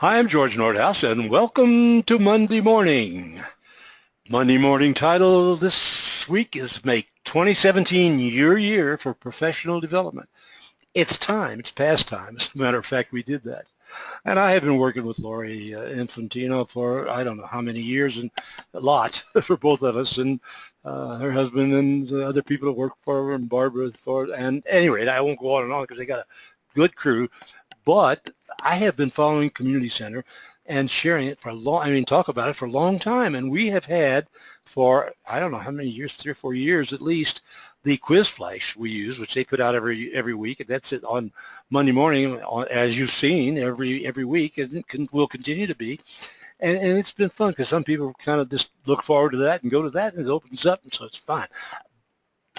Hi, I'm George Nordhaus, and welcome to Monday Morning. Monday Morning title this week is Make 2017 Your Year for Professional Development. It's time. It's past time. As a matter of fact, we did that. And I have been working with Laurie Infantino for I don't know how many years, and a lot for both of us, and her husband and the other people that work for her, and Barbara for. And anyway, I won't go on and on because they got a good crew. But I have been following Community Center and sharing it for a long, talk about it for a long time. And we have had for, I don't know how many years, 3 or 4 years at least, the quiz flash we use, which they put out every week. And that's it on Monday morning, as you've seen, every week. And it will continue to be. And it's been fun because some people kind of just look forward to that and go to that, and it opens up, and so it's fun.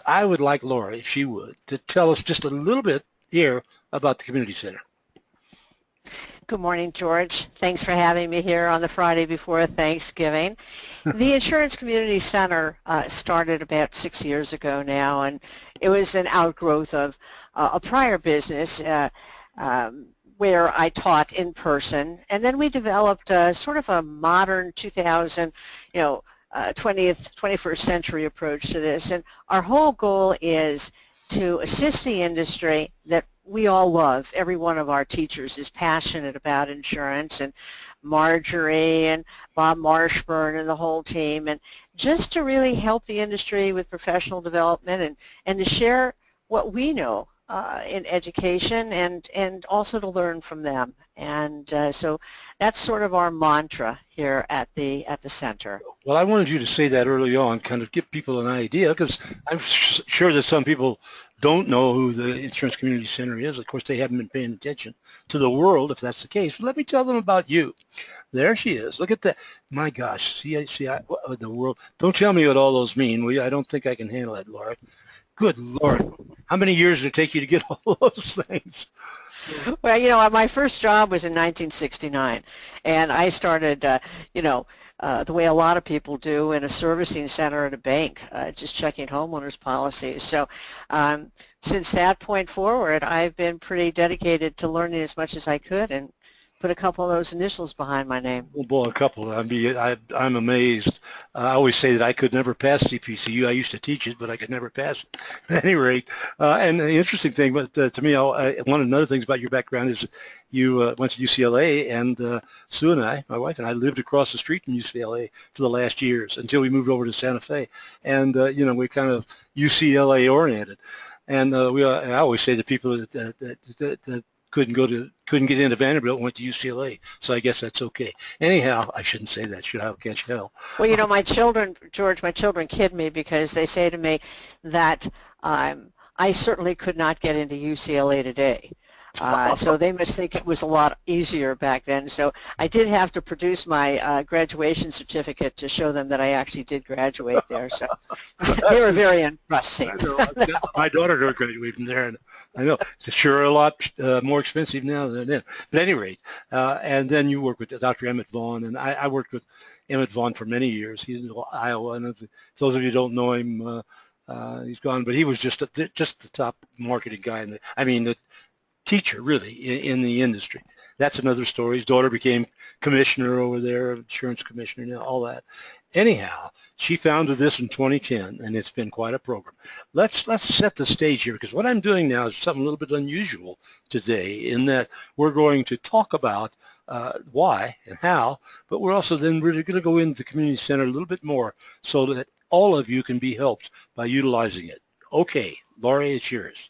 I would like Laurie, if she would, to tell us just a little bit here about the Community Center. Good morning, George. Thanks for having me here on the Friday before Thanksgiving. The Insurance Community Center started about 6 years ago now, and it was an outgrowth of a prior business where I taught in person, and then we developed sort of a modern 21st century approach to this, and our whole goal is to assist the industry that we all love. Every one of our teachers is passionate about insurance, and Marjorie and Bob Marshburn and the whole team, and just to really help the industry with professional development and to share what we know in education and also to learn from them. And so that's sort of our mantra here at the center. Well, I wanted you to say that early on, kind of give people an idea, because I'm sure that some people don't know who the Insurance Community Center is. Of course, they haven't been paying attention to the world, if that's the case. But let me tell them about you. There she is. Look at that. My gosh. See, the world. Don't tell me what all those mean. I don't think I can handle that, Laura. Good Lord. How many years did it take you to get all those things? Well, my first job was in 1969, and I started, the way a lot of people do in a servicing center at a bank, just checking homeowners policies. So since that point forward, I've been pretty dedicated to learning as much as I could and put a couple of those initials behind my name. Oh boy, a couple. I'm amazed. I always say that I could never pass CPCU. I used to teach it, but I could never pass it. At any rate, and the interesting thing, but to me, one of the other things about your background is you went to UCLA, and Sue and I, my wife and I, lived across the street from UCLA for the last years until we moved over to Santa Fe, and we're kind of UCLA oriented, and I always say to people that couldn't get into Vanderbilt, went to UCLA, so I guess that's okay. Anyhow, I shouldn't say that, should I? Can't you tell? Well, my children, George, my children kid me because they say to me that I certainly could not get into UCLA today. So they must think it was a lot easier back then. So I did have to produce my graduation certificate to show them that I actually did graduate there. So they were very impressed. My daughter graduated from there, and I know it's sure a lot more expensive now than then. But at any rate, and then you work with Dr. Emmett Vaughn, and I worked with Emmett Vaughn for many years. He's in Iowa, and if those of you who don't know him, he's gone, but he was just the top marketing guy. The teacher really in the industry. That's another story. His daughter became commissioner over there, insurance commissioner, all that. Anyhow, she founded this in 2010, and it's been quite a program. Let's set the stage here, because what I'm doing now is something a little bit unusual today, in that we're going to talk about why and how, but we're also then really going to go into the community center a little bit more so that all of you can be helped by utilizing it. Okay, Laurie, it's yours.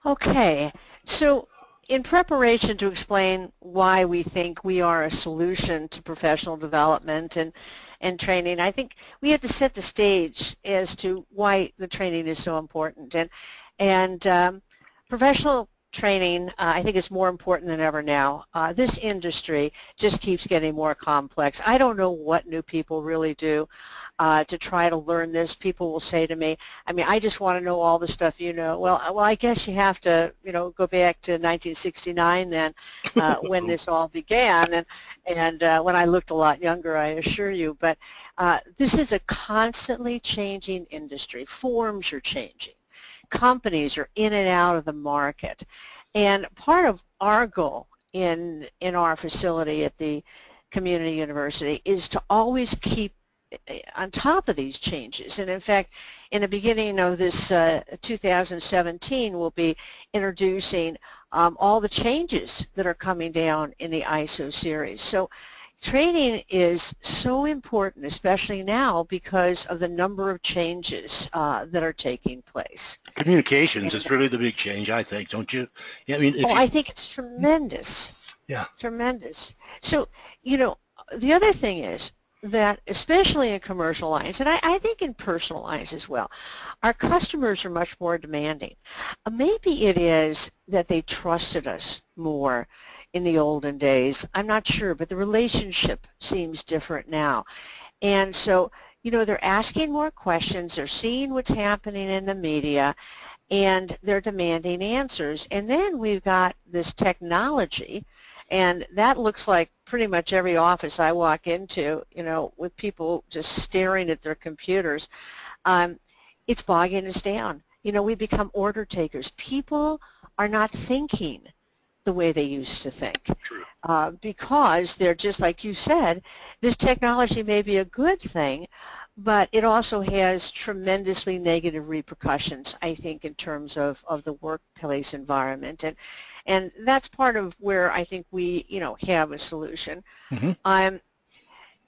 Okay, so in preparation to explain why we think we are a solution to professional development and training, I think we have to set the stage as to why the training is so important. And professional training, I think, is more important than ever now. This industry just keeps getting more complex. I don't know what new people really do to try to learn this. People will say to me, I just want to know all the stuff you know. Well, I guess you have to, go back to 1969 then, when this all began, and when I looked a lot younger, I assure you. But this is a constantly changing industry. Forms are changing. Companies are in and out of the market. And part of our goal in our facility at the community university is to always keep on top of these changes. And in fact, in the beginning of this 2017, we'll be introducing all the changes that are coming down in the ISO series. So training is so important, especially now because of the number of changes that are taking place. Communications is really the big change, I think, don't you? Yeah, I mean, if I think it's tremendous. Yeah. Tremendous. So, you know, the other thing is that, especially in commercial lines, and I think in personal lines as well, our customers are much more demanding. Maybe it is that they trusted us more in the olden days. I'm not sure, but the relationship seems different now. And so, you know, they're asking more questions, they're seeing what's happening in the media, and they're demanding answers. And then we've got this technology, and that looks like pretty much every office I walk into, you know, with people just staring at their computers. It's bogging us down. You know, we become order takers. People are not thinking the way they used to think. True. Because they're just like you said, this technology may be a good thing, but it also has tremendously negative repercussions, I think, in terms of the workplace environment. And that's part of where I think we, you know, have a solution. Mm-hmm.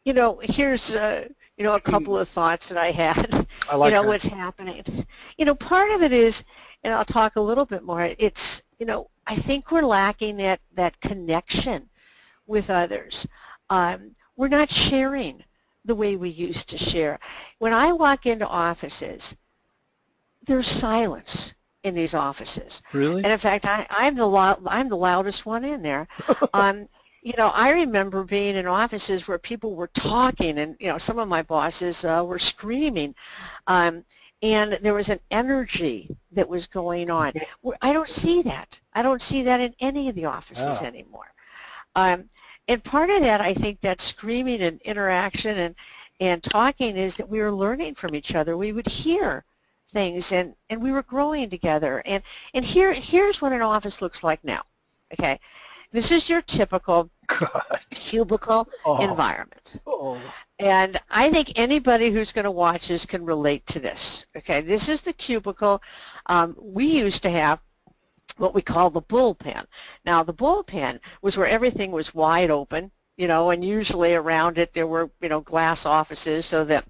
You know, here's, you know, a couple of thoughts that I had, I like you know, that. what's happening. You know, part of it is, and I'll talk a little bit more, it's, you know, I think we're lacking that connection with others. We're not sharing the way we used to share. When I walk into offices, there's silence in these offices. Really? And in fact, I'm the loudest one in there. You know, I remember being in offices where people were talking, and you know, some of my bosses were screaming, and there was an energy that was going on. I don't see that. I don't see that in any of the offices anymore. And part of that, I think, that screaming and interaction and talking is that we were learning from each other. We would hear things, and we were growing together. And here's what an office looks like now. Okay, this is your typical cubicle environment. And I think anybody who's going to watch this can relate to this. Okay, this is the cubicle. We used to have what we call the bullpen. Now, the bullpen was where everything was wide open, you know, and usually around it there were, you know, glass offices so that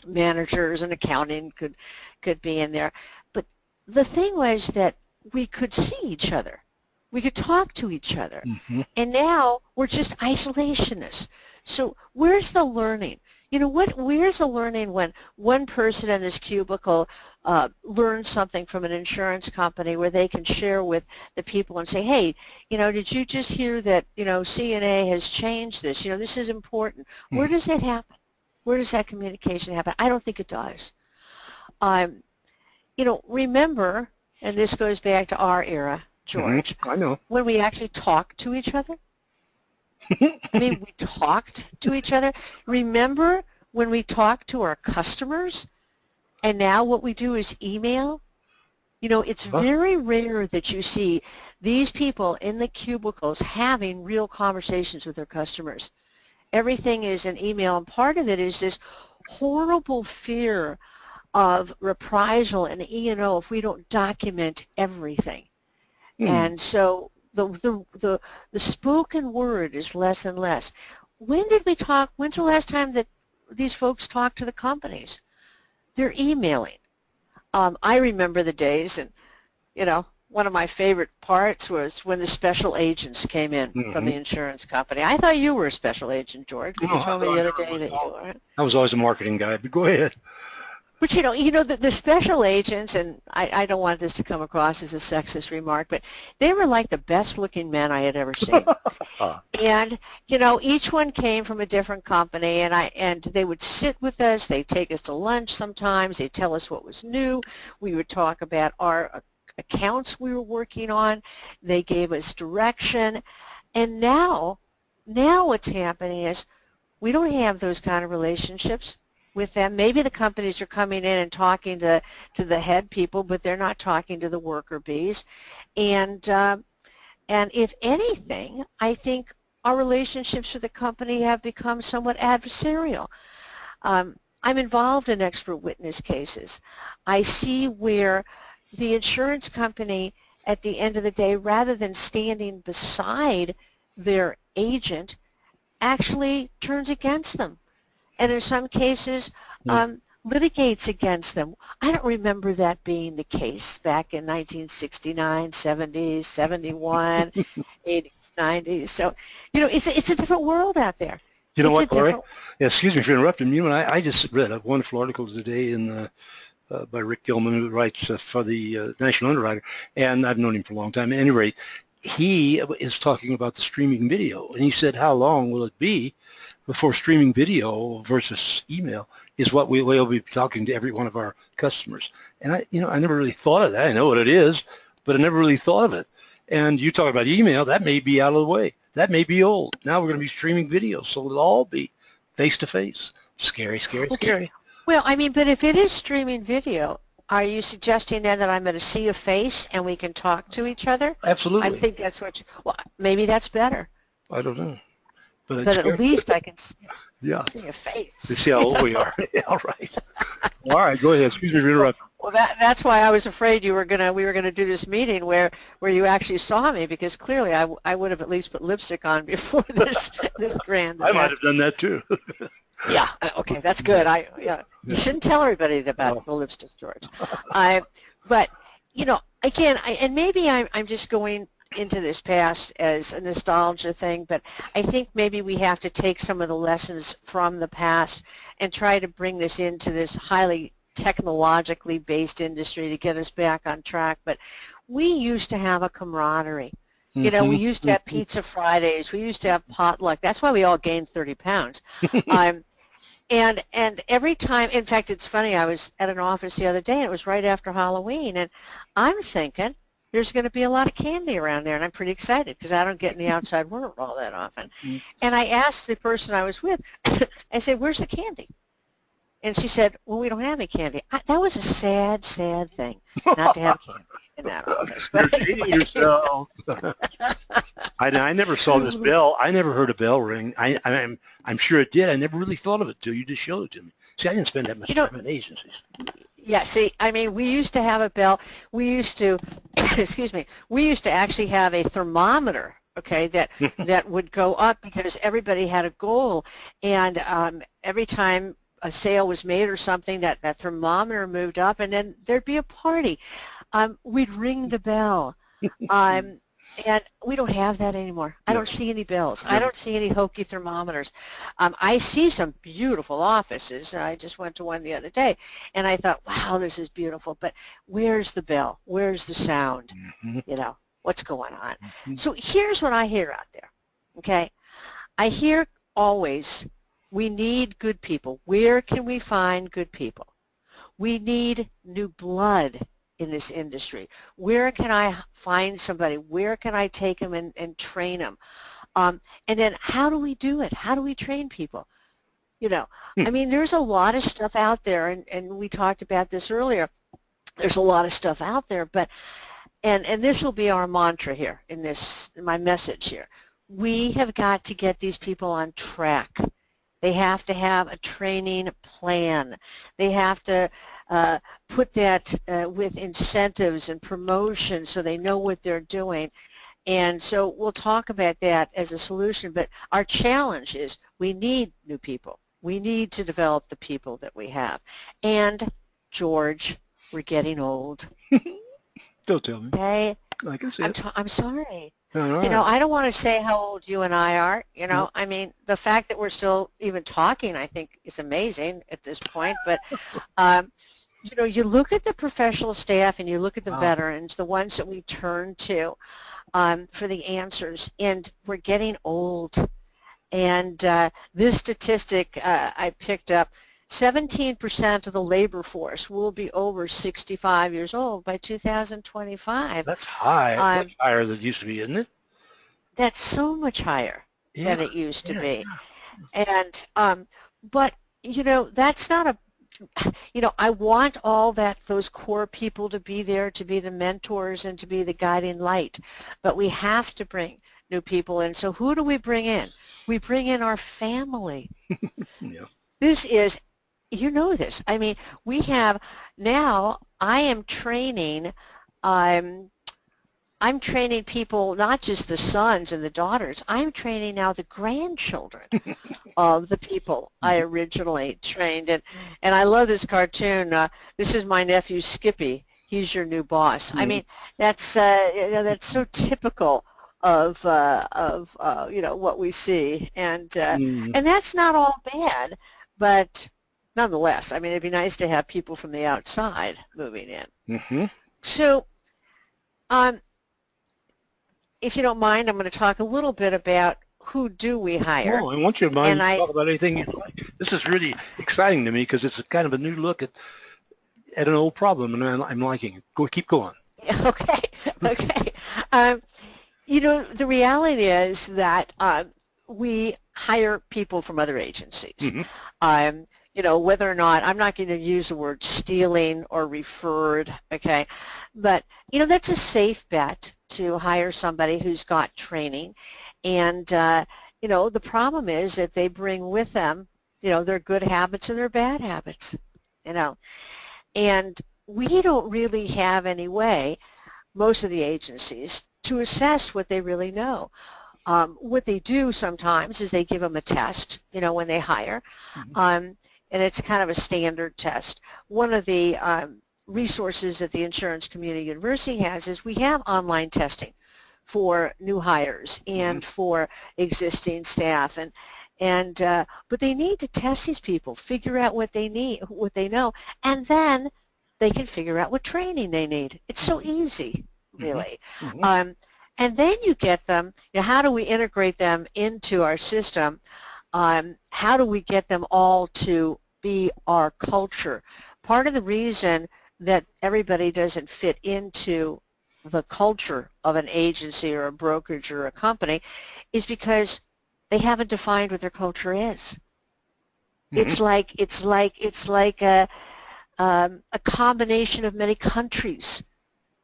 managers and accounting could be in there. But the thing was that we could see each other. We could talk to each other. Mm-hmm. And now we're just isolationists. So where's the learning? You know, where's the learning when one person in this cubicle learns something from an insurance company where they can share with the people and say, hey, you know, did you just hear that, you know, CNA has changed this? You know, this is important. Mm-hmm. Where does that happen? Where does that communication happen? I don't think it does. You know, remember, and this goes back to our era, George, I know. when we actually talked to each other? I mean, we talked to each other. Remember when we talked to our customers, and now what we do is email? You know, it's very rare that you see these people in the cubicles having real conversations with their customers. Everything is an email, and part of it is this horrible fear of reprisal and E&O if we don't document everything. And so the spoken word is less and less. When did we talk? When's the last time that these folks talked to the companies? They're emailing. I remember the days, and you know, one of my favorite parts was when the special agents came in from the insurance company. I thought you were a special agent, George. You told me the other day that you were. I was always a marketing guy, but go ahead. But you know the special agents, and I don't want this to come across as a sexist remark, but they were like the best looking men I had ever seen. And you know, each one came from a different company, and they would sit with us. They'd take us to lunch sometimes. They'd tell us what was new. We would talk about our accounts we were working on. They gave us direction. And now what's happening is we don't have those kind of relationships with them. Maybe the companies are coming in and talking to the head people, but they're not talking to the worker bees. And And if anything, I think our relationships with the company have become somewhat adversarial. I'm involved in expert witness cases. I see where the insurance company, at the end of the day, rather than standing beside their agent, actually turns against them, and in some cases litigates against them. I don't remember that being the case back in 1969, 70s, 71, 80s, 90s. So, it's a different world out there. You know It's a what, Laurie? different. Yeah, excuse me for interrupting you. And I just read a wonderful article today by Rick Gilman, who writes for the National Underwriter, and I've known him for a long time. At any rate, he is talking about the streaming video, and he said, how long will it be before streaming video versus email is what we'll be talking to every one of our customers? And I never really thought of that. I know what it is, but I never really thought of it. And you talk about email, that may be out of the way. That may be old. Now we're going to be streaming video, so it'll all be face-to-face. Scary, scary, Okay. scary. Well, I mean, but if it is streaming video, are you suggesting then that I'm going to see a face and we can talk to each other? I Absolutely. think that's well, maybe that's better. I don't know. But it's But at scary. least I can Yeah. see a face. To see how old we are. Yeah, all right. All right, go ahead. Excuse me for interrupting. Well, that's why I was afraid we were gonna do this meeting where you actually saw me, because clearly I would have at least put lipstick on before this grand I event. might have done that too. Yeah. Okay, that's good. You shouldn't tell everybody about the lipstick, George. But again, and maybe I'm just going into this past as a nostalgia thing, but I think maybe we have to take some of the lessons from the past and try to bring this into this highly technologically based industry to get us back on track. But we used to have a camaraderie. We used to have pizza Fridays. We used to have potluck. That's why we all gained 30 pounds. And every time, in fact, it's funny, I was at an office the other day, and it was right after Halloween, and I'm thinking there's going to be a lot of candy around there, and I'm pretty excited because I don't get in the outside world all that often. And I asked the person I was with, I said, where's the candy? And she said, well, we don't have any candy. That was a sad, sad thing, not to have candy in that office. You're dating yourself. I never saw this bell. I never heard a bell ring. I'm sure it did. I never really thought of it till you just showed it to me. See, I didn't spend that much time in agencies. Yeah, see, I mean, we used to have a bell. We used to, excuse me, we used to actually have a thermometer, okay, that would go up because everybody had a goal. And every time a sale was made or something, that thermometer moved up, and then there'd be a party. We'd ring the bell. And we don't have that anymore. I don't see any bells. I don't see any hokey thermometers. I see some beautiful offices. I just went to one the other day, and I thought, wow, this is beautiful. But where's the bell? Where's the sound? What's going on? So here's what I hear out there, okay? I hear always, we need good people. Where can we find good people? We need new blood in this industry. Where can I find somebody? Where can I take them and train them? And then how do we do it? How do we train people? I mean, there's a lot of stuff out there, and we talked about this earlier. There's a lot of stuff out there, but, and this will be our mantra here in my message here. We have got to get these people on track. They have to have a training plan. They have to put that with incentives and promotion so they know what they're doing. And so we'll talk about that as a solution, but our challenge is we need new people. We need to develop the people that we have. And, George, we're getting old. Don't tell me. Okay? Like I said. I'm sorry. Right. I don't want to say how old you and I are. I mean, the fact that we're still even talking, I think, is amazing at this point. But, you look at the professional staff and you look at the veterans, the ones that we turn to for the answers, and we're getting old. And this statistic I picked up, 17% of the labor force will be over 65 years old by 2025. That's high. Much higher than it used to be, isn't it? That's so much higher than it used to be. And, but, that's not I want all those core people to be there, to be the mentors and to be the guiding light. But we have to bring new people in. So who do we bring in? We bring in our family. Yeah. This is, this. I mean, we have now. I am training. I'm training people, not just the sons and the daughters. I'm training now the grandchildren of the people I originally trained. And I love this cartoon. This is my nephew Skippy. He's your new boss. I mean, that's that's so typical of what we see, and that's not all bad, but nonetheless, I mean, it'd be nice to have people from the outside moving in. Mm-hmm. So, if you don't mind, I'm going to talk a little bit about who do we hire. Oh, I want you to mind talk about anything you like. This is really exciting to me because it's a kind of a new look at an old problem, and I'm liking it. Keep going. Okay. Okay. The reality is that we hire people from other agencies. Mm-hmm. Whether or not, I'm not going to use the word stealing or referred, okay, but, that's a safe bet to hire somebody who's got training, and, the problem is that they bring with them, their good habits and their bad habits, and we don't really have any way, most of the agencies, to assess what they really know. What they do sometimes is they give them a test, when they hire, and it's kind of a standard test. One of the resources that the Insurance Community University has is we have online testing for new hires and for existing staff, but they need to test these people, figure out what they need, what they know, and then they can figure out what training they need. It's so easy, really. And then you get them, how do we integrate them into our system? How do we get them all to be our culture? Part of the reason that everybody doesn't fit into the culture of an agency or a brokerage or a company is because they haven't defined what their culture is. It's like a combination of many countries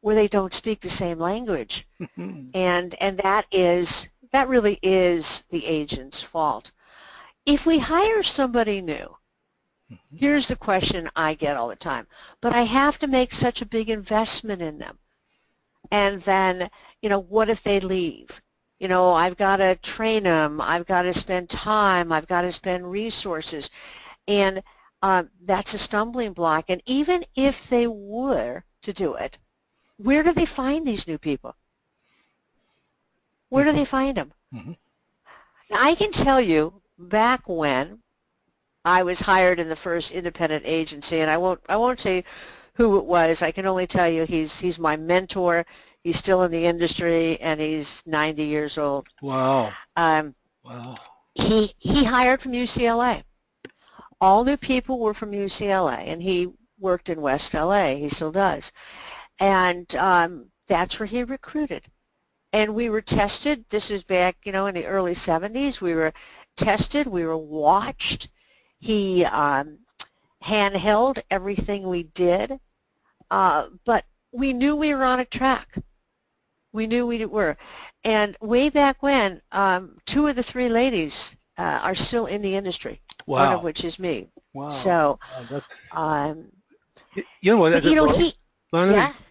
where they don't speak the same language, and that really is the agent's fault. If we hire somebody new, here's the question I get all the time, but I have to make such a big investment in them, and then, what if they leave? I've got to train them, I've got to spend time, I've got to spend resources, and that's a stumbling block. And even if they were to do it, where do they find these new people? Where do they find them? Now, I can tell you, back when I was hired in the first independent agency, and I won't say who it was. I can only tell you he's my mentor. He's still in the industry, and he's 90 years old. Wow. Wow. He hired from UCLA. All new people were from UCLA, and he worked in West LA. He still does. And that's where he recruited. And we were tested. This is back, in the early 70s. We were tested. We were watched. He handheld everything we did. But we knew we were on a track. We knew we were. And way back when, 2 of the 3 ladies are still in the industry. Wow. One of which is me. Wow. So, you know what? Let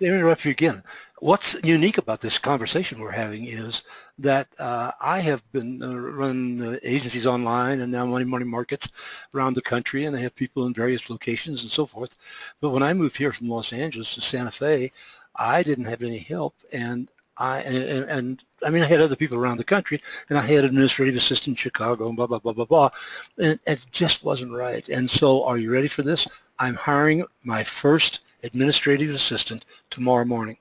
me interrupt you again. What's unique about this conversation we're having is that I have been running agencies online and now money markets around the country, and I have people in various locations and so forth. But when I moved here from Los Angeles to Santa Fe, I didn't have any help, and I mean, I had other people around the country, and I had an administrative assistant in Chicago, and blah, blah, blah, blah, blah, and it just wasn't right. And so, are you ready for this? I'm hiring my first administrative assistant tomorrow morning.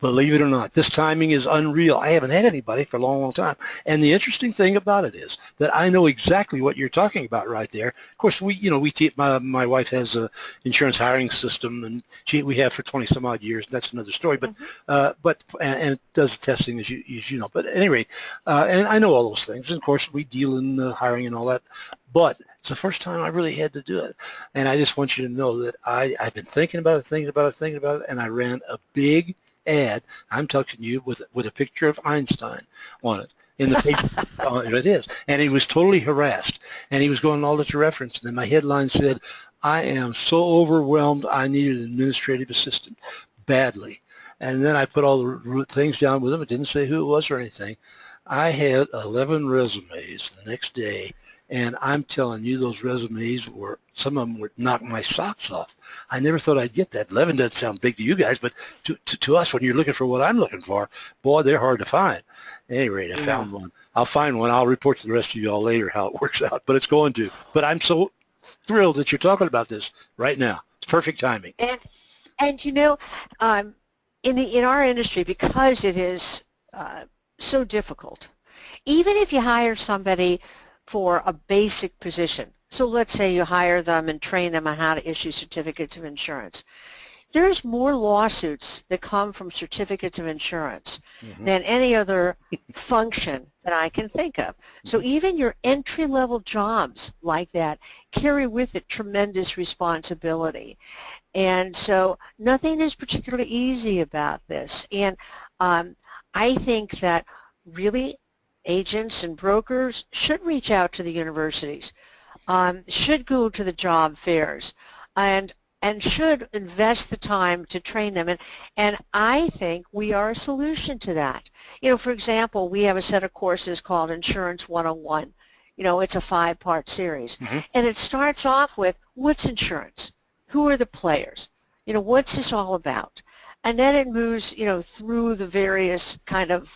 Believe it or not, this timing is unreal. I haven't had anybody for a long, long time. And the interesting thing about it is that I know exactly what you're talking about right there. Of course, my wife has an insurance hiring system, and we have for 20 some odd years. That's another story. But and it does the testing as you know. But at any rate, and I know all those things. And of course, we deal in the hiring and all that. But It's the first time I really had to do it. And I just want you to know that I've been thinking about it, thinking about it, and I ran a big ad. I'm talking to you with a picture of Einstein on it in the paper. It is. And he was totally harassed. And he was going all this reference. And then my headline said, I am so overwhelmed I need an administrative assistant badly. And then I put all the things down with him. It didn't say who it was or anything. I had 11 resumes the next day, and I'm telling you, those resumes were, some of them would knock my socks off. I never thought I'd get that. 11 doesn't sound big to you guys, but to us, when you're looking for what I'm looking for, boy, they're hard to find. At any rate, I found one. I'll find one. I'll report to the rest of you all later how it works out, but it's going to. But I'm so thrilled that you're talking about this right now. It's perfect timing. And you know, in our industry, because it is so difficult, even if you hire somebody for a basic position, so let's say you hire them and train them on how to issue certificates of insurance, there's more lawsuits that come from certificates of insurance than any other function that I can think of. So even your entry-level jobs like that carry with it tremendous responsibility. And so nothing is particularly easy about this. And I think that really agents and brokers should reach out to the universities, should go to the job fairs, and should invest the time to train them. And I think we are a solution to that. You know, for example, we have a set of courses called Insurance 101. You know, it's a 5-part series. And it starts off with, what's insurance? Who are the players? You know, what's this all about? And then it moves, you know, through the various kind of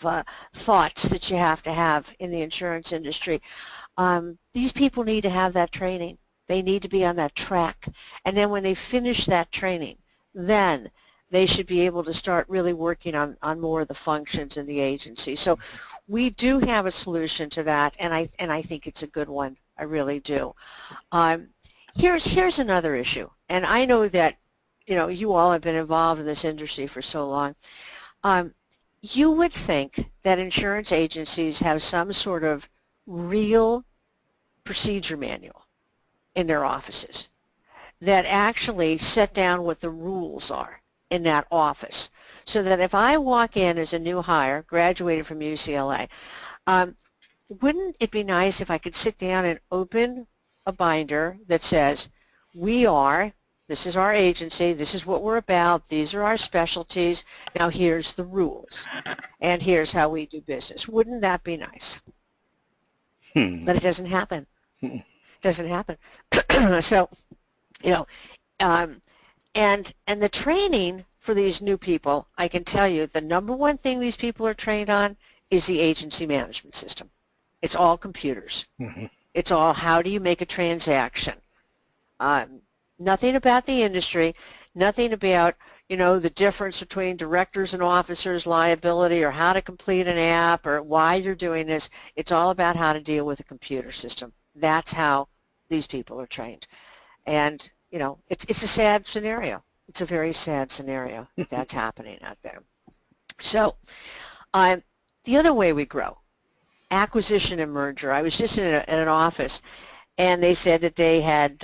thoughts that you have to have in the insurance industry. These people need to have that training. They need to be on that track. And then when they finish that training, then they should be able to start really working on more of the functions in the agency. So we do have a solution to that, and I think it's a good one. I really do. Here's another issue, and I know that, you know, you all have been involved in this industry for so long. You would think that insurance agencies have some sort of real procedure manual in their offices that actually set down what the rules are in that office, so that if I walk in as a new hire, graduated from UCLA, wouldn't it be nice if I could sit down and open a binder that says, this is our agency, this is what we're about, these are our specialties, now here's the rules, and here's how we do business. Wouldn't that be nice? But it doesn't happen. It doesn't happen. So, you know, and the training for these new people, I can tell you, the number one thing these people are trained on is the agency management system. It's all computers. It's all, how do you make a transaction? Nothing about the industry, nothing about, you know, the difference between directors and officers liability, or how to complete an app, or why you're doing this. It's all about how to deal with a computer system. That's how these people are trained. And, you know, it's a sad scenario. It's a very sad scenario that's happening out there. So the other way we grow, acquisition and merger. I was just in an office, and they said that they had,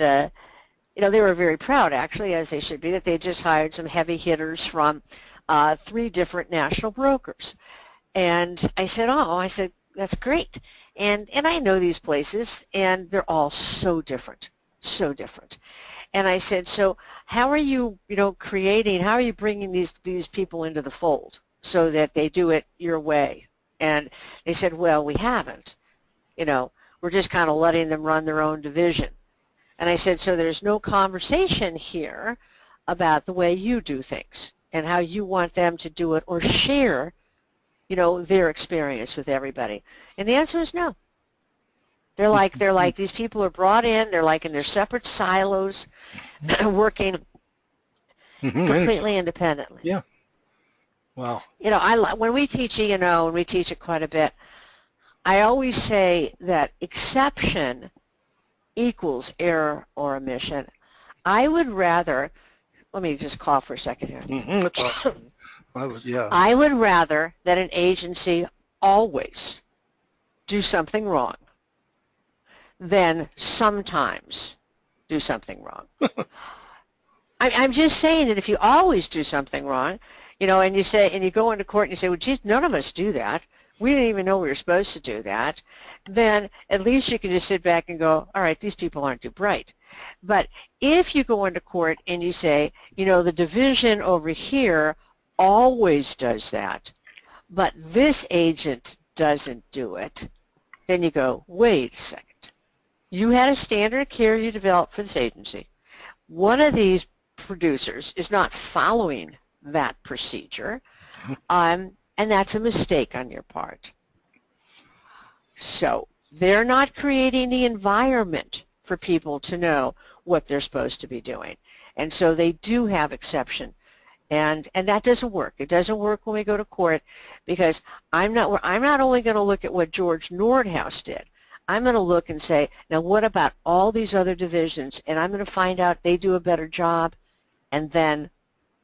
you know, they were very proud, actually, as they should be, that they just hired some heavy hitters from 3 different national brokers. And I said, that's great. And I know these places, and they're all so different, so different. And I said, so how are you, you know, how are you bringing these people into the fold so that they do it your way? And they said, well, we haven't. You know, we're just kind of letting them run their own division. And I said, so there's no conversation here about the way you do things and how you want them to do it, or share, you know, their experience with everybody. And the answer is no. They're like these people are brought in, they're like in their separate silos, working completely independently. Yeah. Wow. You know, when we teach E&O, and we teach it quite a bit, I always say that exception equals error or omission. I would rather, let me just cough for a second here. That's awesome. I would rather that an agency always do something wrong then sometimes do something wrong. I'm just saying that if you always do something wrong, and you say, and you go into court and you say, well, geez, none of us do that. We didn't even know we were supposed to do that. Then at least you can just sit back and go, all right, these people aren't too bright. But if you go into court and you say, the division over here always does that, but this agent doesn't do it, then you go, wait a second. You had a standard of care you developed for this agency. One of these producers is not following that procedure, and that's a mistake on your part. So they're not creating the environment for people to know what they're supposed to be doing, and so they do have exception, and that doesn't work. It doesn't work when we go to court, because I'm not only going to look at what George Nordhaus did. I'm going to look and say, now what about all these other divisions? And I'm going to find out they do a better job, and then,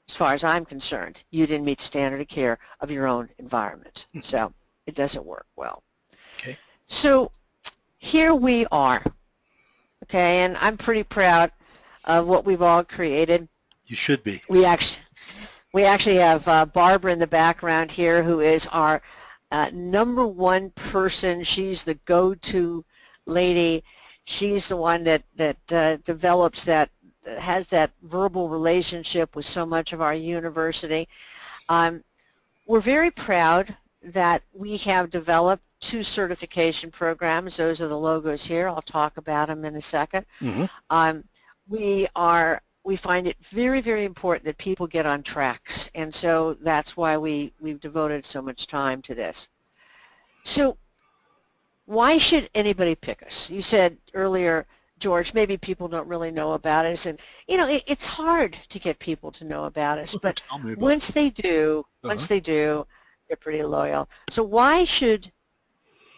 as far as I'm concerned, you didn't meet the standard of care of your own environment. So it doesn't work well. Okay. So here we are, okay, and I'm pretty proud of what we've all created. You should be. We actually have Barbara in the background here, who is our number one person. She's the go-to lady. She's the one that develops that, has that verbal relationship with so much of our university. We're very proud that we have developed 2 certification programs. Those are the logos here. I'll talk about them in a second. Mm-hmm. We find it very, very important that people get on tracks, and so that's why we've devoted so much time to this. So why should anybody pick us? You said earlier, George, maybe people don't really know about us, and it's hard to get people to know about us, but once they do, they're pretty loyal. So why should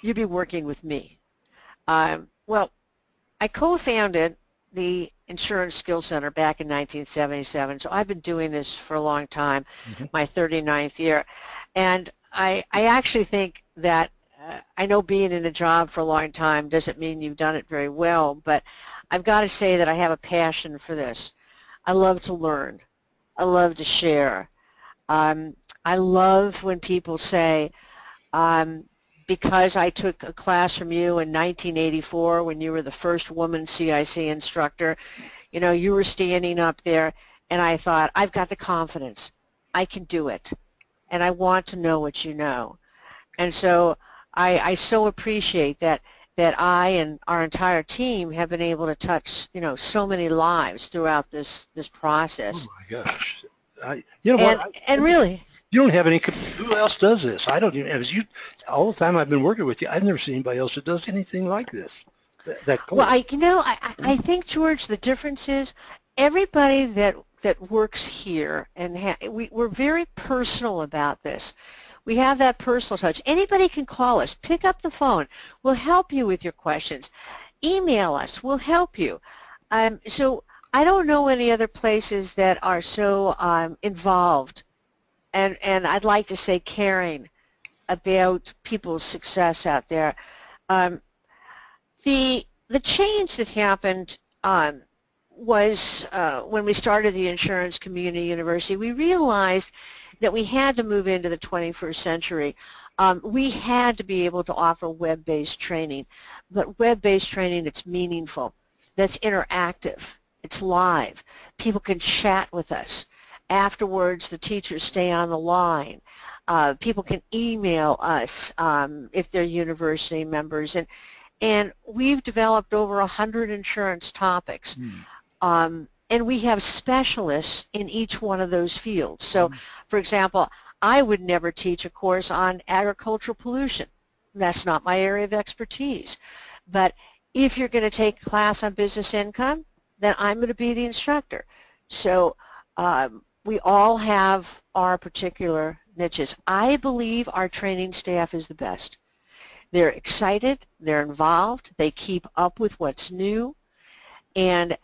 you be working with me? Well, I co-founded the Insurance Skills Center back in 1977, so I've been doing this for a long time, my 39th year, and I actually think that I know being in a job for a long time doesn't mean you've done it very well, but I've got to say that I have a passion for this. I love to learn. I love to share. I love when people say, because I took a class from you in 1984 when you were the first woman CIC instructor, you were standing up there, and I thought, I've got the confidence. I can do it, and I want to know what you know. And so I so appreciate that I and our entire team have been able to touch, so many lives throughout this process. Oh my gosh! And really, you don't have any. Who else does this? I don't even. As you, all the time I've been working with you, I've never seen anybody else that does anything like this. Well, I think, George, the difference is everybody that works here, and we're very personal about this. We have that personal touch. Anybody can call us. Pick up the phone. We'll help you with your questions. Email us. We'll help you. So I don't know any other places that are so involved and I'd like to say caring about people's success out there. The change that happened was when we started the Insurance Community University. We realized that we had to move into the 21st century. We had to be able to offer web-based training, but web-based training that's meaningful, that's interactive, it's live. People can chat with us. Afterwards, the teachers stay on the line. People can email us if they're university members, and we've developed over 100 insurance topics. And we have specialists in each one of those fields. So, for example, I would never teach a course on agricultural pollution. That's not my area of expertise. But if you're going to take a class on business income, then I'm going to be the instructor. So we all have our particular niches. I believe our training staff is the best. They're excited, they're involved, they keep up with what's new, and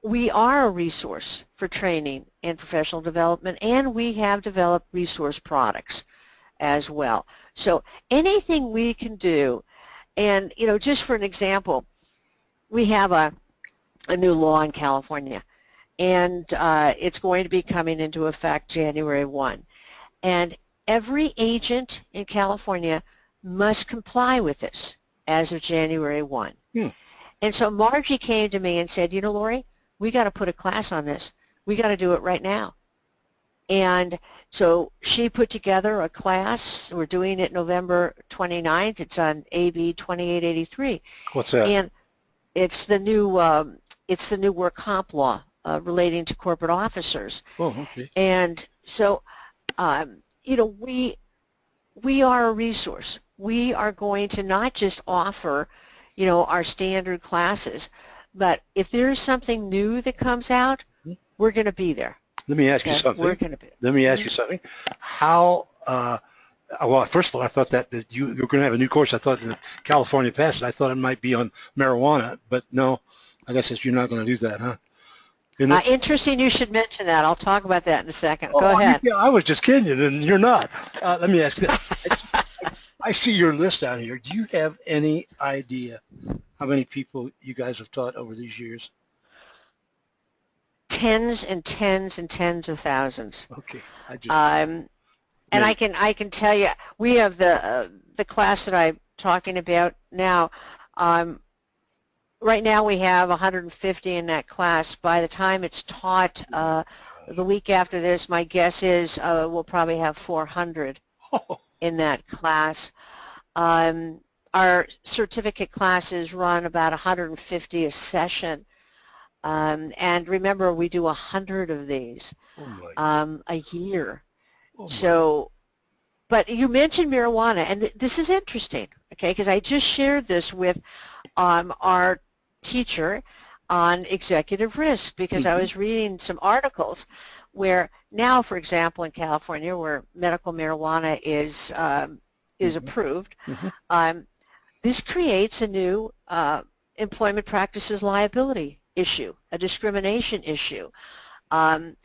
we are a resource for training and professional development, and we have developed resource products as well. So anything we can do And, just for an example, we have a new law in California, and it's going to be coming into effect January 1. And every agent in California must comply with this as of January 1. Hmm. And so Margie came to me and said, Laurie, we got to put a class on this. We got to do it right now. And so she put together a class. We're doing it November 29th. It's on AB 2883. What's that? And it's the new work comp law relating to corporate officers. Oh, okay. And so, we are a resource. We are going to not just offer, our standard classes, but if there's something new that comes out, we're going to be there. Let me ask you something. We're going to be. Let me ask you something. How? Well, first of all, I thought that you were going to have a new course. I thought that California passed it. I thought it might be on marijuana, but no. I guess you're not going to do that, huh? Interesting. You should mention that. I'll talk about that in a second. Go ahead. I was just kidding you, and you're not. Let me ask you that. I see your list down here. Do you have any idea how many people you guys have taught over these years? Tens and tens and tens of thousands. Okay. And I can tell you, we have the class that I'm talking about now. Right now we have 150 in that class. By the time it's taught the week after this, my guess is we'll probably have 400 in that class. Our certificate classes run about 150 a session. And remember, we do 100 of these a year. So, but you mentioned marijuana, and this is interesting, okay, because I just shared this with our teacher on executive risk, because I was reading some articles where now, for example, in California, where medical marijuana is approved, this creates a new employment practices liability issue, a discrimination issue, and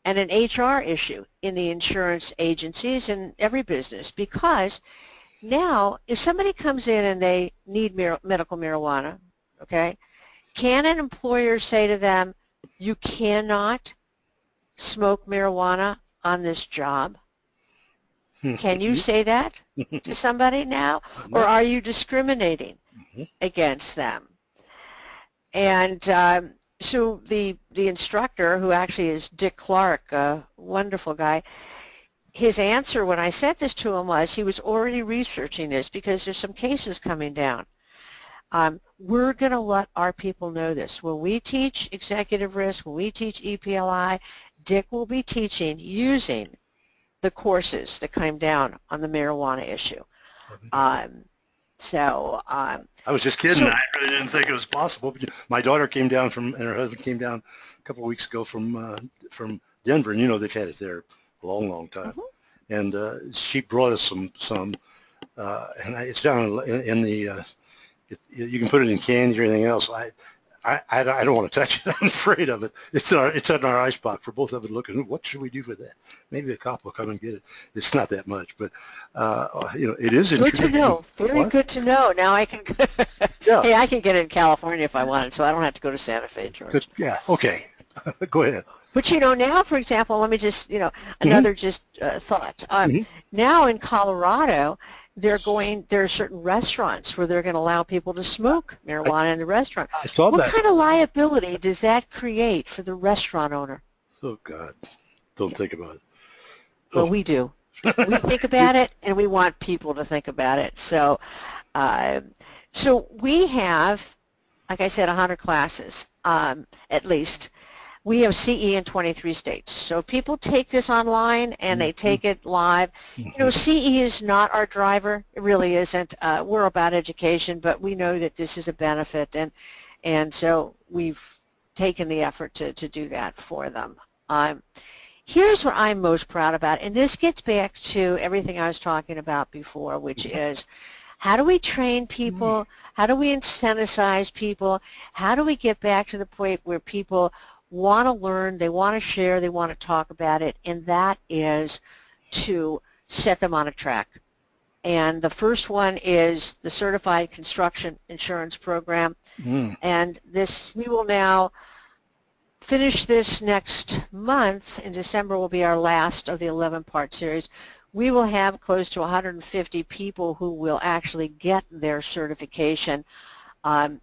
an HR issue in the insurance agencies and every business, because now if somebody comes in and they need medical marijuana, okay, can an employer say to them, you cannot smoke marijuana on this job? Can you say that to somebody now, or are you discriminating against them? And so the instructor, who actually is Dick Clark, a wonderful guy, his answer when I sent this to him was he was already researching this because there's some cases coming down. We're going to let our people know this. When we teach executive risk, when we teach EPLI, Dick will be teaching using the courses that came down on the marijuana issue. I was just kidding. I really didn't think it was possible. My daughter came down and her husband came down a couple of weeks ago from Denver, and they've had it there a long, long time. And she brought us some, and it's down in the. You can put it in candy or anything else. I don't want to touch it. I'm afraid of it. It's in our icebox for both of us looking. What should we do for that? Maybe a cop will come and get it. It's not that much, but it is interesting. Good to know. Very good to know. Now I can. Hey, I can get it in California if I wanted, so I don't have to go to Santa Fe, George. Good. Yeah. Okay. Go ahead. But now, for example, let me just another thought. Now in Colorado, there are certain restaurants where they're going to allow people to smoke marijuana in the restaurant. I saw that. What kind of liability does that create for the restaurant owner? Oh, God. Don't think about it. Well, we do. We think about it, and we want people to think about it. So we have, like I said, 100 classes at least. We have CE in 23 states. So if people take this online and they take it live, CE is not our driver. It really isn't. We're about education, but we know that this is a benefit, and so we've taken the effort to do that for them. Here's what I'm most proud about, and this gets back to everything I was talking about before, which is how do we train people? How do we incentivize people? How do we get back to the point where people want to learn, they want to share, they want to talk about it, and that is to set them on a track And the first one is the Certified Construction Insurance Program. And this, we will now finish this next month. In December will be our last of the 11-part series. We will have close to 150 people who will actually get their certification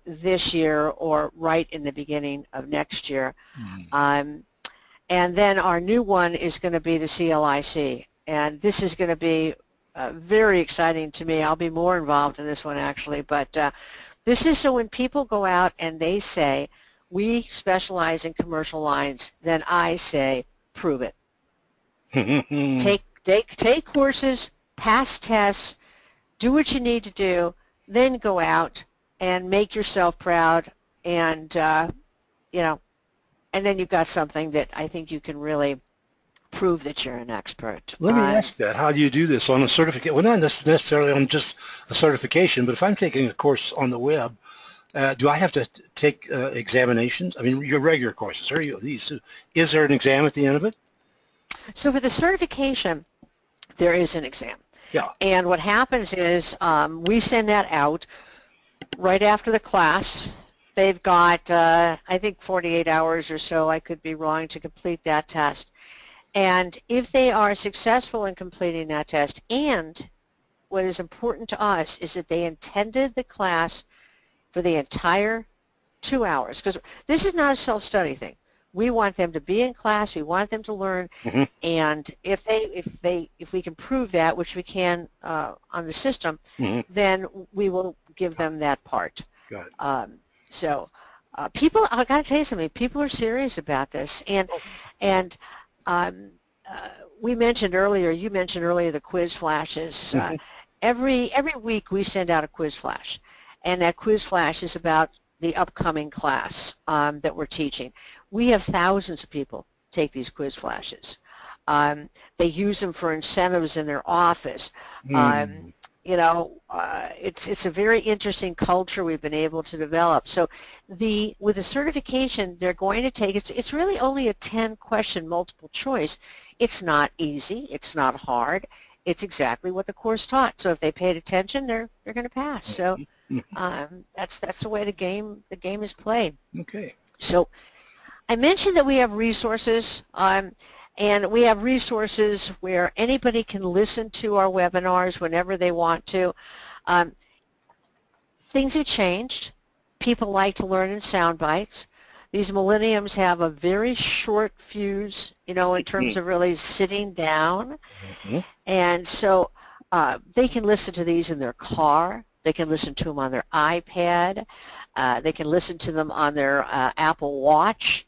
this year or right in the beginning of next year. And then our new one is going to be the CLIC. And this is going to be very exciting to me. I'll be more involved in this one actually. But this is so when people go out and they say, we specialize in commercial lines, then I say, prove it. Take courses, pass tests, do what you need to do, then go out and make yourself proud, and you know, and then you've got something that I think you can really prove that you're an expert. Let me ask that. How do you do this on a certificate? Well, not necessarily on just a certification, but if I'm taking a course on the web, do I have to take examinations? I mean, your regular courses, are you these two? Is there an exam at the end of it? So for the certification, there is an exam. Yeah. And what happens is we send that out right after the class. They've got, I think, 48 hours or so, I could be wrong, to complete that test. And if they are successful in completing that test, and what is important to us is that they attended the class for the entire 2 hours, because this is not a self-study thing. We want them to be in class. We want them to learn, and if we can prove that, which we can on the system, then we will give them that part. Got it. So people, I got to tell you something. People are serious about this, and we mentioned earlier. You mentioned earlier the quiz flashes. Every week we send out a quiz flash, and that quiz flash is about the upcoming class that we're teaching. We have thousands of people take these quiz flashes. They use them for incentives in their office. You know, it's a very interesting culture we've been able to develop. So with the certification, they're going to take, it's really only a 10-question multiple choice. It's not easy. It's not hard. It's exactly what the course taught. So if they paid attention, they're going to pass. So that's the way the game is played. Okay. So I mentioned that we have resources, and we have resources where anybody can listen to our webinars whenever they want to. Things have changed. People like to learn in sound bites. These millenniums have a very short fuse, you know, in terms of really sitting down. And so they can listen to these in their car. They can listen to them on their iPad. They can listen to them on their Apple Watch.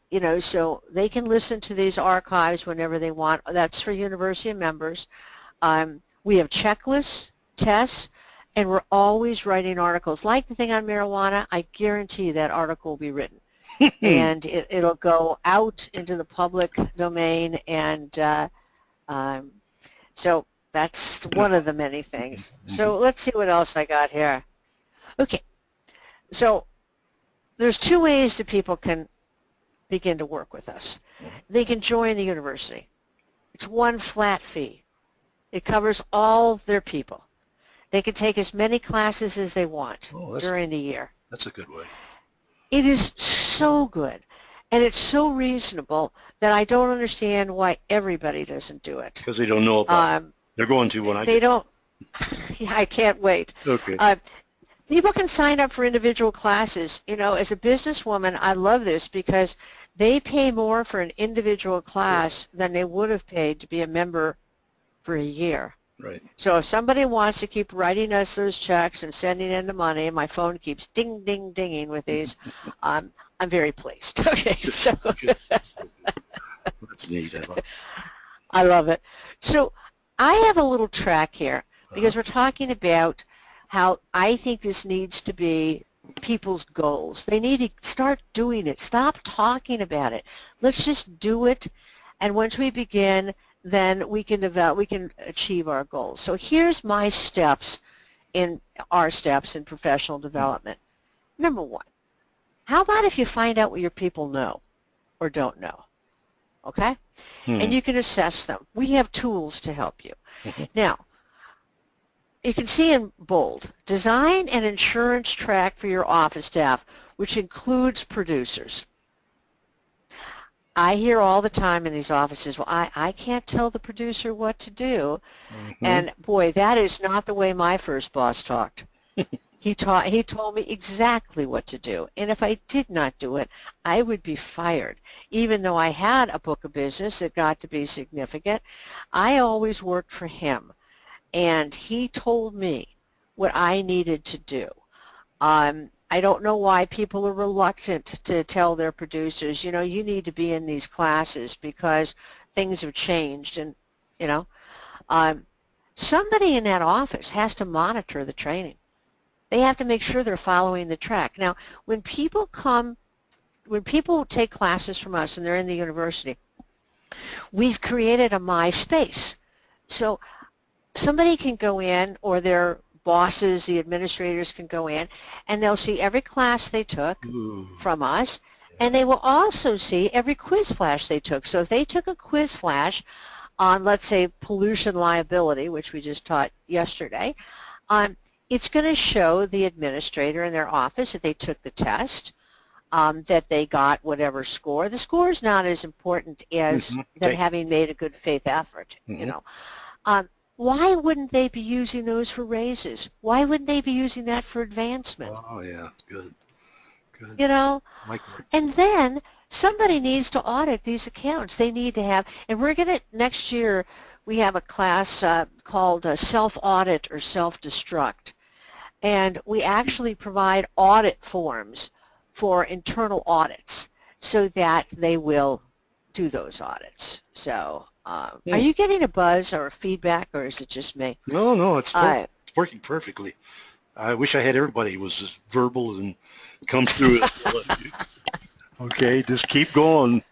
You know, so they can listen to these archives whenever they want. That's for university members. We have checklists, tests, and we're always writing articles. Like the thing on marijuana, I guarantee that article will be written. And it'll go out into the public domain, and so that's one of the many things. So let's see what else I got here. Okay, so there's two ways that people can begin to work with us. They can join the university. It's one flat fee. It covers all their people. They can take as many classes as they want during the year. That's a good way. It is so good, and it's so reasonable that I don't understand why everybody doesn't do it. Because they don't know about it. They're going to when I They don't. Yeah, I can't wait. Okay. People can sign up for individual classes. You know, as a businesswoman, I love this because they pay more for an individual class than they would have paid to be a member for a year. Right. So if somebody wants to keep writing us those checks and sending in the money, and my phone keeps ding, ding, dinging with these, I'm very pleased. Okay, so that's neat. I love it. I love it. So I have a little track here because we're talking about how I think this needs to be people's goals. They need to start doing it. Stop talking about it. Let's just do it, and once we begin, then we can achieve our goals. So here's my steps in professional development. Number one, how about if you find out what your people know or don't know? okay? And you can assess them. We have tools to help you. Now, you can see in bold, design an insurance track for your office staff, which includes producers. I hear all the time in these offices, well, I can't tell the producer what to do. And boy, that is not the way my first boss talked. He told me exactly what to do. And if I did not do it, I would be fired. Even though I had a book of business that got to be significant, I always worked for him. And he told me what I needed to do. I don't know why people are reluctant to tell their producers, you know, you need to be in these classes because things have changed. And, you know, somebody in that office has to monitor the training. They have to make sure they're following the track. Now, when people take classes from us and they're in the university, we've created a MySpace. So somebody can go in, or their bosses, the administrators can go in, and they'll see every class they took from us, and they will also see every quiz flash they took. So if they took a quiz flash on, let's say, pollution liability, which we just taught yesterday, it's going to show the administrator in their office that they took the test, that they got whatever score. The score is not as important as them having made a good faith effort, you know. Why wouldn't they be using those for raises? Why wouldn't they be using that for advancement? Oh, yeah, good. You know, like that. And then somebody needs to audit these accounts. They need to have, and we're going to, next year, we have a class called self-audit or self-destruct. And we actually provide audit forms for internal audits so that they will do those audits. So are you getting a buzz or a feedback, or is it just me? No, it's working perfectly. I wish I had everybody was as verbal and comes through it. Okay, just keep going.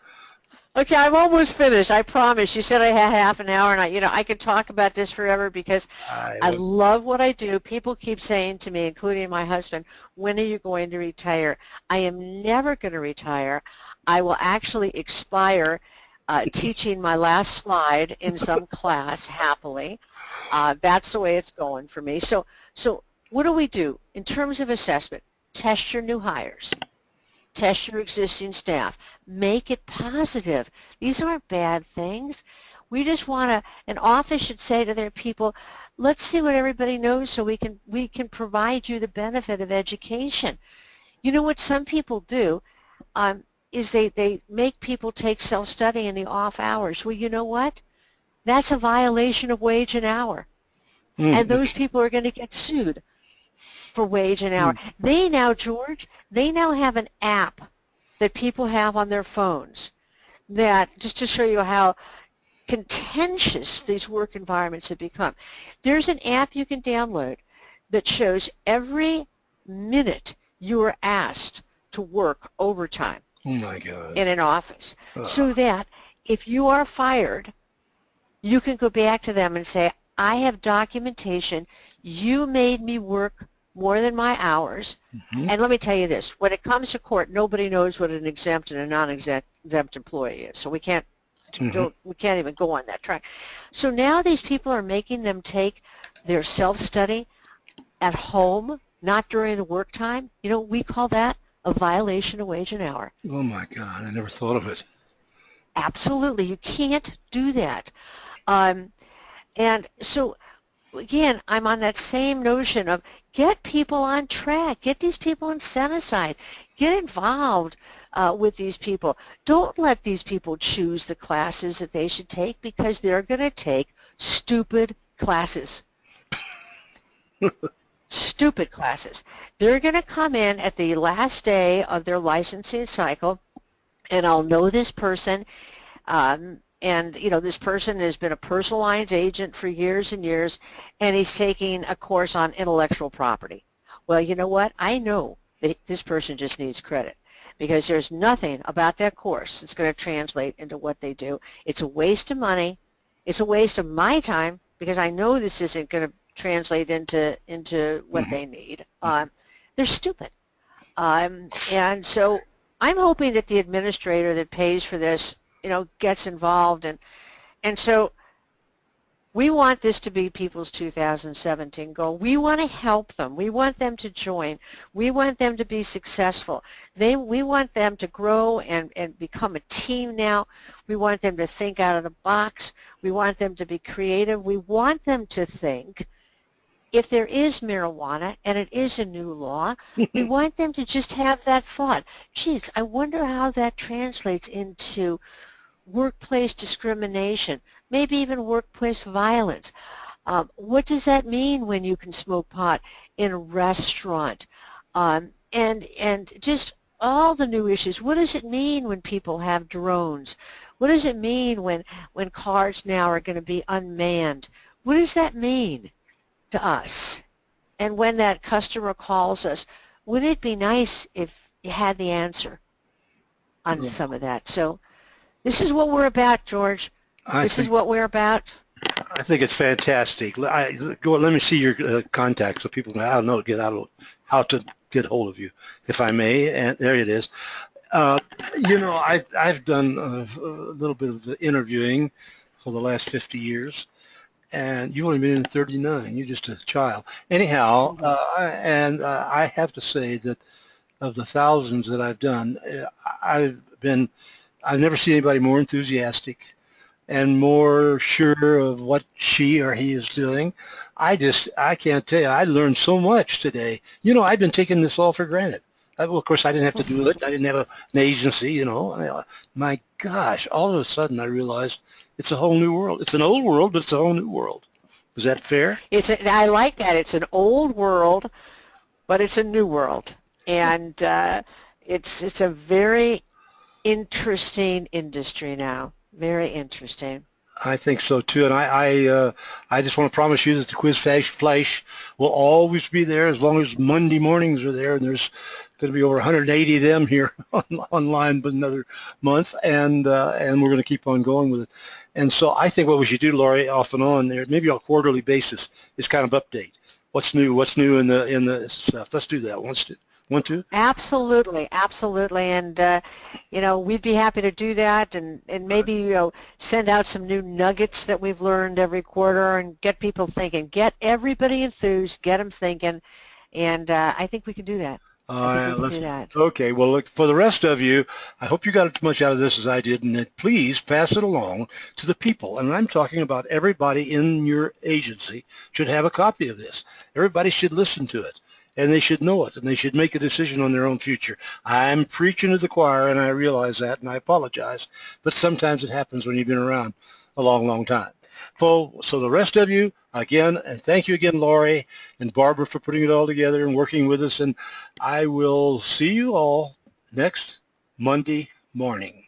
Okay, I'm almost finished. I promise. You said I had half an hour, and I could talk about this forever because I love what I do. People keep saying to me, including my husband, when are you going to retire? I am never going to retire. I will actually expire teaching my last slide in some class happily. That's the way it's going for me. So what do we do in terms of assessment? Test your new hires. Test your existing staff. Make it positive. These aren't bad things. We just want an office should say to their people, let's see what everybody knows so we can provide you the benefit of education. You know what some people do is they make people take self-study in the off hours. Well, you know what? That's a violation of wage and hour. And those people are going to get sued for wage and hour. They now, George, they now have an app that people have on their phones that, just to show you how contentious these work environments have become. There's an app you can download that shows every minute you are asked to work overtime in an office, so that if you are fired, you can go back to them and say, I have documentation. You made me work more than my hours. And let me tell you this, when it comes to court, nobody knows what an exempt and a non-exempt employee is. So we can't even go on that track. So now these people are making them take their self-study at home, not during the work time. You know, we call that a violation of wage and hour. Oh my God, I never thought of it. Absolutely, you can't do that. And so again, I'm on that same notion of get people on track, get these people incentivized, get involved with these people. Don't let these people choose the classes that they should take because they're going to take stupid classes. Stupid classes. They're going to come in at the last day of their licensing cycle, and I'll know this person, and, you know, this person has been a personal lines agent for years and years, and he's taking a course on intellectual property. Well, you know what? I know that this person just needs credit because there's nothing about that course that's going to translate into what they do. It's a waste of money. It's a waste of my time because I know this isn't going to translate into what they need. They're stupid. And so I'm hoping that the administrator that pays for this gets involved, and so we want this to be people's 2017 goal. We want to help them. We want them to join. We want them to be successful. We want them to grow and become a team now. We want them to think out of the box. We want them to be creative. We want them to think, if there is marijuana and it is a new law, we want them to just have that thought. Geez, I wonder how that translates into workplace discrimination, maybe even workplace violence. What does that mean when you can smoke pot in a restaurant? And just all the new issues. What does it mean when people have drones? What does it mean when cars now are going to be unmanned? What does that mean to us? And when that customer calls us, wouldn't it be nice if you had the answer on some of that? So this is what we're about, George. This is what we're about. I think it's fantastic. Let me see your contact so people know how to get hold of you, if I may. And there it is. I've done a little bit of interviewing for the last 50 years, and you've only been in 39. You're just a child. Anyhow, I have to say that of the thousands that I've done, I've never seen anybody more enthusiastic and more sure of what she or he is doing. I can't tell you, I learned so much today. I've been taking this all for granted. Well, of course, I didn't have to do it. I didn't have an agency, My gosh, all of a sudden I realized it's a whole new world. It's an old world, but it's a whole new world. Is that fair? I like that. It's an old world, but it's a new world. And it's a very interesting industry now. Very interesting. I think so too, and I just want to promise you that the Quiz Flash will always be there as long as Monday mornings are there, and there's going to be over 180 of them here online but another month, and we're going to keep on going with it. And so I think what we should do, Laurie, off and on there, maybe on a quarterly basis, is kind of update what's new in the stuff. Let's do that. Want to? Absolutely, absolutely, and we'd be happy to do that, and maybe send out some new nuggets that we've learned every quarter, and get people thinking, get everybody enthused, get them thinking, and I think we can do that. Okay, well, look, for the rest of you, I hope you got as much out of this as I did, and please pass it along to the people. And I'm talking about everybody in your agency should have a copy of this. Everybody should listen to it, and they should know it, and they should make a decision on their own future. I'm preaching to the choir, and I realize that, and I apologize, but sometimes it happens when you've been around a long, long time. So the rest of you, again, and thank you again, Laurie and Barbara, for putting it all together and working with us, and I will see you all next Monday morning.